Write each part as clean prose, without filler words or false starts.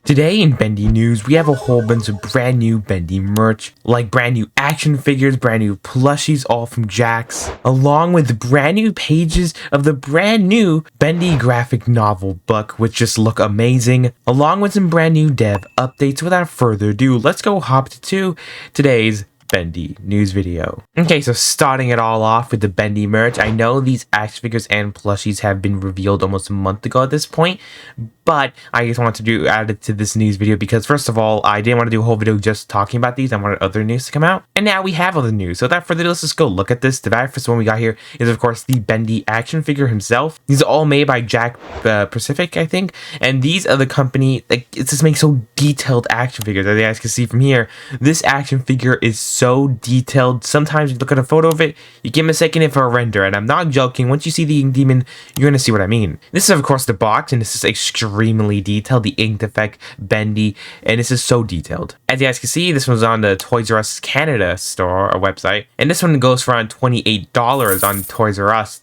Today in Bendy News, we have a whole bunch of brand new Bendy merch, like brand new action figures, brand new plushies, all from Jax, along with brand new pages of the brand new Bendy graphic novel book, which just look amazing, along with some brand new dev updates. Without further ado, let's go hop to today's Bendy news video. Okay, so starting it all off with the Bendy merch. I know these action figures and plushies have been revealed almost a month ago at this point, but I just wanted to add it to this news video because first of all, I didn't want to do a whole video just talking about these. I wanted other news to come out, and now we have other news. So without further ado, let's just go look at this. The very first one we got here is of course the Bendy action figure himself. These are all made by Jack Pacific, I think, and these are the company that just makes so detailed action figures. As you guys can see from here, this action figure is so detailed. Sometimes you look at a photo of it, you get mistaken for a render, and I'm not joking. Once you see the ink demon, you're gonna see what I mean. This is of course the box, and this is extremely detailed. The ink effect, Bendy, and this is so detailed. As you guys can see, this one's on the Toys R Us Canada store or website, and this one goes for around $28 on Toys R Us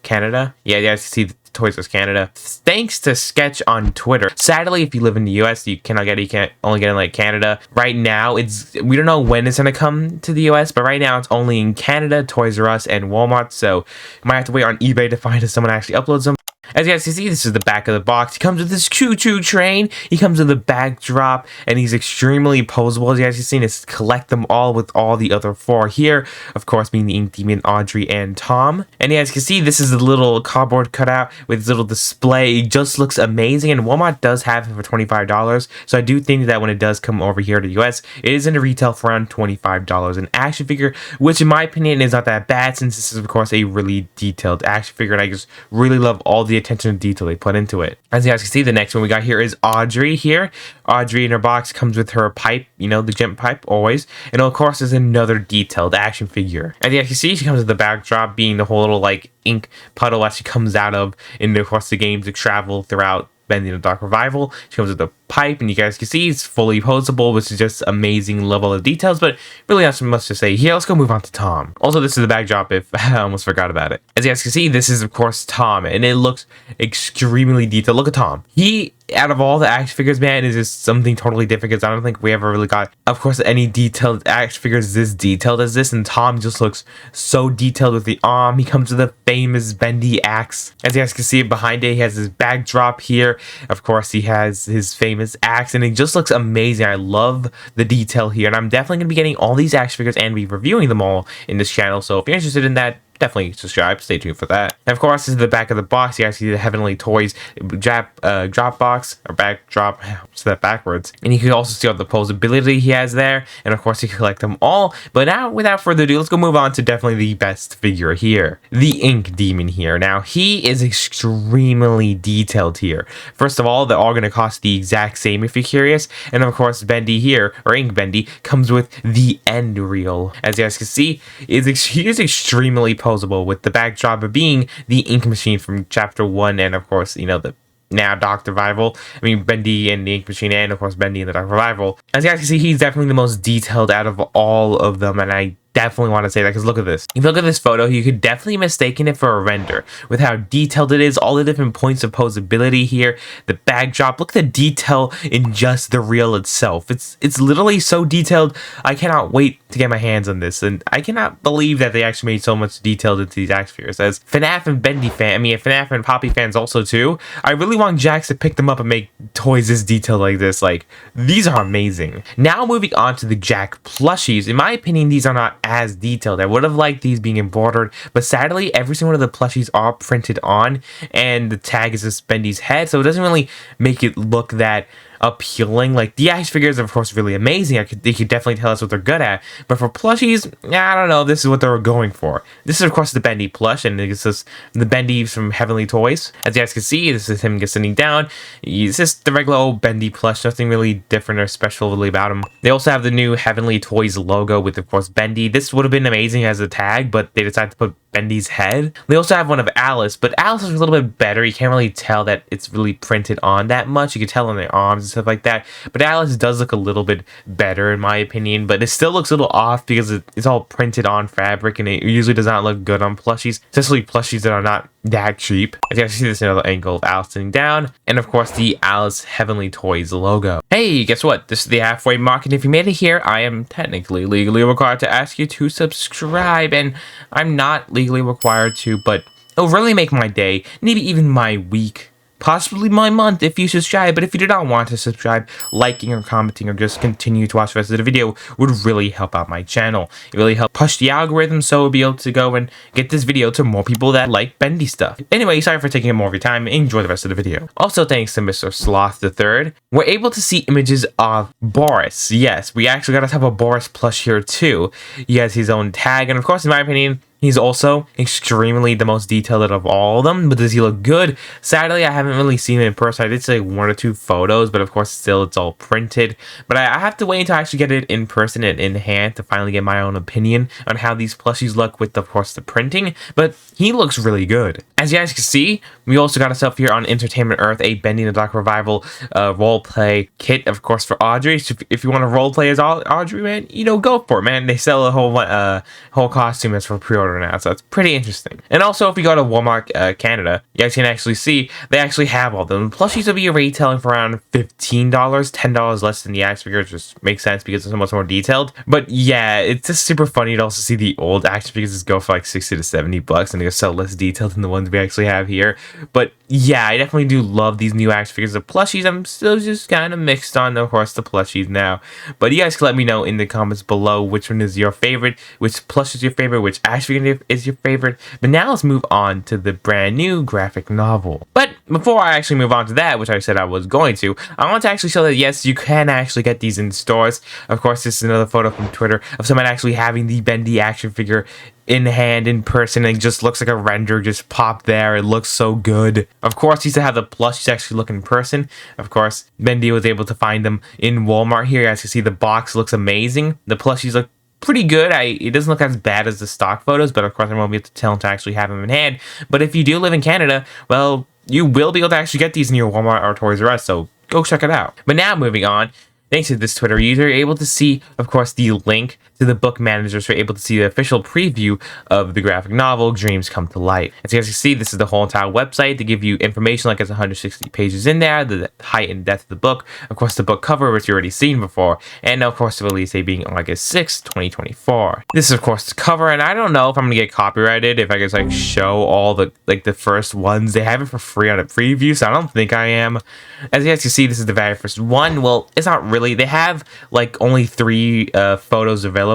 Canada. Yeah, you guys can see Toys R Us Canada. Thanks to Sketch on Twitter. Sadly, if you live in the US, you cannot get it. You can't only get it in like Canada. Right now, we don't know when it's gonna come to the US, but right now it's only in Canada, Toys R Us, and Walmart. So you might have to wait on eBay to find if someone actually uploads them. As you guys can see, this is the back of the box. He comes with this choo-choo train. He comes with a backdrop, and he's extremely posable. As you guys can see, just collect them all with all the other four here. Of course, being the Ink Demon, Audrey, and Tom. And you guys can see, this is a little cardboard cutout with his little display. It just looks amazing, and Walmart does have it for $25. So I do think that when it does come over here to the US, it is in a retail for around $25. An action figure, which in my opinion is not that bad, since this is of course a really detailed action figure, and I just really love all the attention to detail they put into it. As you guys can see, the next one we got here is Audrey here. Audrey in her box comes with her pipe, you know, the gem pipe always, and of course is another detailed action figure. As you guys can see, she comes with the backdrop being the whole little like ink puddle that she comes out of in the course of the games to travel throughout Bendy the Dark Revival. She comes with the pipe, and you guys can see it's fully posable, which is just amazing level of details, but really not so much to say here. Let's go move on to Tom. Also, this is the backdrop if I almost forgot about it. As you guys can see, this is of course Tom, and it looks extremely detailed. Look at Tom. He, out of all the action figures, man, is just something totally different, because I don't think we ever really got, of course, any detailed action figures this detailed as this, and Tom just looks so detailed with the arm. He comes with a famous Bendy axe. As you guys can see behind it, he has his backdrop here. Of course, he has his famous axe, and it just looks amazing. I love the detail here, and I'm definitely going to be getting all these action figures and be reviewing them all in this channel, so if you're interested in that, definitely subscribe. Stay tuned for that. And of course, this is the back of the box. You guys see the Heavenly Toys drop box, or backdrop. So that backwards. And you can also see all the posability he has there. And of course, you can collect them all. But now, without further ado, let's go move on to definitely the best figure here. The Ink Demon here. Now, he is extremely detailed here. First of all, they're all going to cost the exact same if you're curious. And of course, Bendy here, or Ink Bendy, comes with the end reel. As you guys can see, he is extremely posable, with the backdrop of being the ink machine from chapter 1, and of course, you know, the now Dark Revival. I mean, Bendy and the Ink Machine, and of course Bendy and the Dark Revival. As you guys can see, he's definitely the most detailed out of all of them, and I definitely want to say that because look at this. If you look at this photo, you could definitely mistaken it for a render with how detailed it is, all the different points of posability here, the backdrop. Look at the detail in just the reel itself. It's literally so detailed. I cannot wait to get my hands on this, and I cannot believe that they actually made so much detailed into these action figures. As FNAF and Bendy FNAF and Poppy fans also too, I really want Jax to pick them up and make toys this detailed like this. Like, these are amazing. Now moving on to the Jack plushies. In my opinion, these are not as detailed. I would have liked these being embroidered, but sadly every single one of the plushies are printed on, and the tag is just Bendy's head, so it doesn't really make it look that appealing. Like, the action figures are of course really amazing. They could definitely tell us what they're good at, but for plushies, I don't know, this is what they were going for. This is of course the Bendy plush, and it's just the Bendy from Heavenly Toys. As you guys can see, this is him just sitting down. It's just the regular old Bendy plush, nothing really different or special really about him. They also have the new Heavenly Toys logo with of course Bendy. This would have been amazing as a tag, but they decided to put Bendy's head. They also have one of Alice, but Alice is a little bit better. You can't really tell that it's really printed on that much. You can tell on their arms stuff like that. But Alice does look a little bit better in my opinion, but it still looks a little off because it's all printed on fabric and it usually does not look good on plushies, especially plushies that are not that cheap. As you can see, this another angle of Alice sitting down, and of course the Alice Heavenly Toys logo. Hey, guess what? This is the halfway mark, and if you made it here, I am technically legally required to ask you to subscribe, and I'm not legally required to, but it'll really make my day, maybe even my week, possibly my month if you subscribe. But if you do not want to subscribe, liking or commenting or just continue to watch the rest of the video would really help out my channel. It really helps push the algorithm so we'll be able to go and get this video to more people that like bendy stuff. Anyway, sorry for taking up more of your time. Enjoy the rest of the video. Also, thanks to Mr. Sloth III, we're able to see images of Boris. Yes, we actually got to have a Boris plush here too. He has his own tag, and of course, in my opinion, he's also extremely the most detailed of all of them. But does he look good? Sadly, I haven't really seen it in person. I did say 1 or 2 photos, but of course still it's all printed. But I have to wait until I actually get it in person and in hand to finally get my own opinion on how these plushies look with, of course, the printing. But he looks really good. As you guys can see, we also got ourselves here on Entertainment Earth a Bendy in the Dark Revival roleplay kit, of course, for Audrey. So if you want to roleplay as Audrey, man, you know, go for it, man. They sell a whole costume as for pre-order now, so that's pretty interesting. And also, if you go to Walmart Canada, you guys can actually see they actually have all them. Plushies will be retailing for around $15, $10 less than the action figures, just makes sense because it's so much more detailed. But yeah, it's just super funny to also see the old action figures just go for like 60 to 70 bucks, and they're so less detailed than the ones we actually have here. But yeah, I definitely do love these new action figures. The plushies, I'm still just kind of mixed on, of course, the plushies now. But you guys can let me know in the comments below which one is your favorite, which plush is your favorite, which action figure is your favorite. But now let's move on to the brand new graphic novel. But before I actually move on to that, which I said I was going to, I want to actually show that yes, you can actually get these in stores. Of course, this is another photo from Twitter of someone actually having the Bendy action figure in hand, in person, and it just looks like a render just popped there. It looks so good. Of course, these have the plushies actually look in person. Of course, Bendy was able to find them in Walmart here. As you see, the box looks amazing. The plushies look pretty good. It doesn't look as bad as the stock photos, but of course I won't be able to tell to actually have them in hand. But if you do live in Canada, well, you will be able to actually get these in your Walmart or Toys R Us, so go check it out. But now moving on, thanks to this Twitter user, you're able to see, of course, the link to the book managers. You're able to see the official preview of the graphic novel, Dreams Come to Life. As you guys can see, this is the whole entire website to give you information, like it's 160 pages in there, the height and depth of the book, of course, the book cover, which you've already seen before, and of course, the release date being August 6, 2024. This is, of course, the cover, and I don't know if I'm gonna get copyrighted if I just like show all the first ones. They have it for free on a preview, so I don't think I am. As you guys can see, this is the very first one. Well, it's not really. They have like only 3 photos available,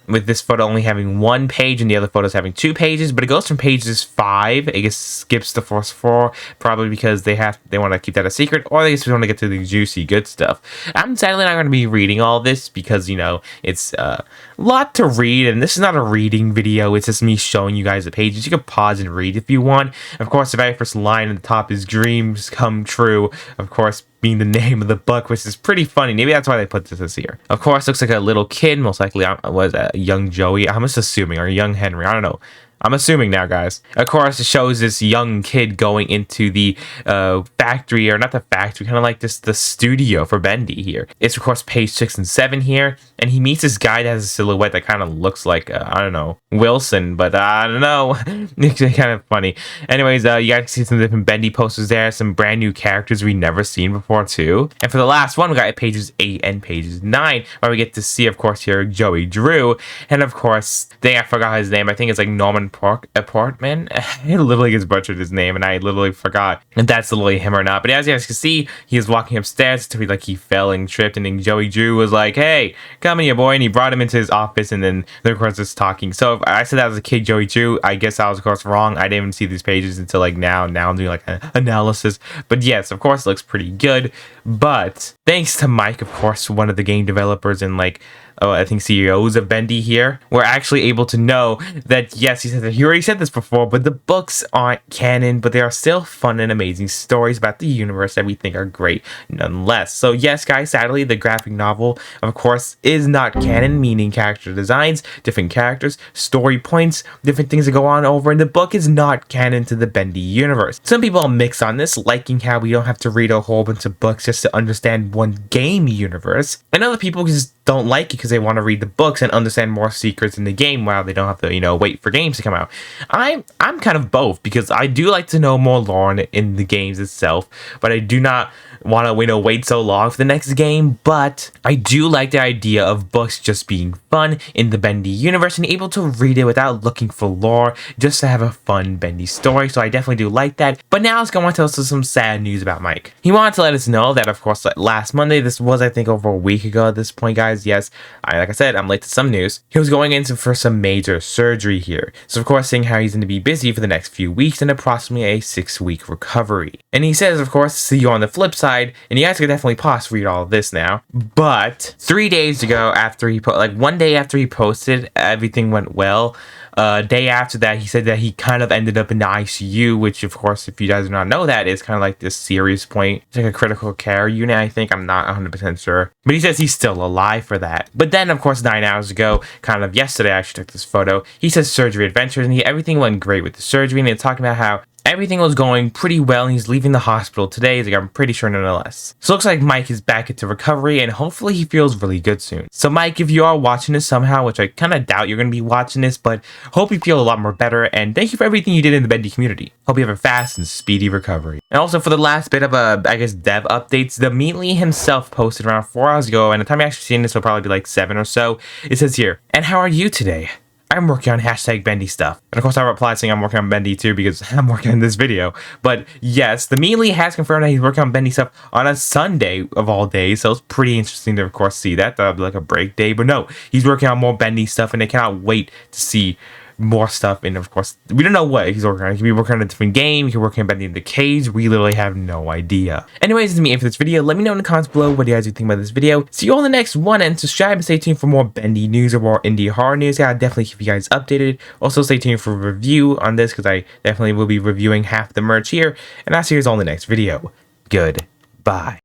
with this photo only having 1 page and the other photos having 2 pages, but it goes from pages 5. It just skips the first 4, probably because they want to keep that a secret, or they just want to get to the juicy good stuff. I'm sadly not going to be reading all this because, you know, it's a lot to read, and this is not a reading video. It's just me showing you guys the pages. You can pause and read if you want. Of course, the very first line at the top is "Dreams Come True," of course, being the name of the book, which is pretty funny. Maybe that's why they put this here. Of course, looks like a little kid, most likely was a young Joey. I'm just assuming, or young Henry. I don't know. I'm assuming now, guys. Of course, it shows this young kid going into the factory, or not the factory, kind of like the studio for Bendy here. It's, of course, page 6 and 7 here, and he meets this guy that has a silhouette that kind of looks like, I don't know, Wilson, but I don't know. It's kind of funny. Anyways, you guys can see some different Bendy posters there, some brand new characters we never seen before, too. And for the last one, we got pages 8 and pages 9, where we get to see, of course, here, Joey Drew, and, of course, dang, I forgot his name. I think it's like Norman Portman. I literally just butchered his name, and I literally forgot if that's literally him or not. But as you guys can see, he was walking upstairs to be like he fell and tripped, and then Joey Drew was like, "Hey, come here, boy," and he brought him into his office, and then they're, of course, just talking. So if I said that was a kid, Joey Drew, I guess I was, of course, wrong. I didn't even see these pages until like now. Now I'm doing like an analysis. But yes, of course, it looks pretty good. But thanks to Mike, of course, one of the game developers and like I think CEOs of Bendy here, we're actually able to know that yes, he has says he already said this before, but the books aren't canon, but they are still fun and amazing stories about the universe that we think are great nonetheless. So yes, guys, sadly, the graphic novel, of course, is not canon, meaning character designs, different characters, story points, different things that go on over in the book is not canon to the Bendy universe. Some people are mixed on this, liking how we don't have to read a whole bunch of books just to understand one game universe, and other people just don't like it because they want to read the books and understand more secrets in the game while they don't have to, wait for games to come out. I'm kind of both, because I do like to know more lore in the games itself, but I do not want to wait so long for the next game. But I do like the idea of books just being fun in the Bendy universe and able to read it without looking for lore, just to have a fun Bendy story. So I definitely do like that. But now let's go on to some sad news about Mike. He wanted to let us know that, of course, last Monday, this was I think over a week ago at this point, guys. Yes, like I said, I'm late to some news. He was going in for some major surgery here. So of course, saying how he's going to be busy for the next few weeks and approximately a 6-week recovery. And he says, of course, see you on the flip side, and you guys could definitely pause to read all of this now. But 3 days ago, after he one day after he posted, everything went well. Day after that, he said that he kind of ended up in the ICU, which, of course, if you guys do not know, that is kind of like this serious point. It's like a critical care unit, I think. I'm not 100% sure. But he says he's still alive for that. But then, of course, 9 hours ago, kind of yesterday, I actually took this photo. He says surgery adventures, and everything went great with the surgery, and they're talking about how everything was going pretty well, and he's leaving the hospital today. He's like, I'm pretty sure nonetheless. So it looks like Mike is back into recovery, and hopefully he feels really good soon. So Mike, if you are watching this somehow, which I kind of doubt you're going to be watching this, but hope you feel a lot more better, and thank you for everything you did in the Bendy community. Hope you have a fast and speedy recovery. And also for the last bit of dev updates, the Meatly himself posted around 4 hours ago, and the time you're actually seeing this will probably be like 7 or so. It says here, and how are you today? I'm working on #Bendy stuff. And of course I replied saying I'm working on Bendy too, because I'm working on this video. But yes, the Meatly has confirmed that he's working on Bendy stuff on a Sunday of all days. So it's pretty interesting to of course see that. That'll be like a break day. But no, he's working on more Bendy stuff, and they cannot wait to see more stuff. And of course, we don't know what he's working on. He could be working on a different game. He could be working on Bendy in the Cage. We literally have no idea. Anyways, this is me for this video. Let me know in the comments below what you guys think about this video. See you all in the next one, and subscribe and stay tuned for more Bendy news or more indie horror news. I'll definitely keep you guys updated. Also, stay tuned for a review on this, because I definitely will be reviewing half the merch here. And I'll see you guys all in the next video. Goodbye.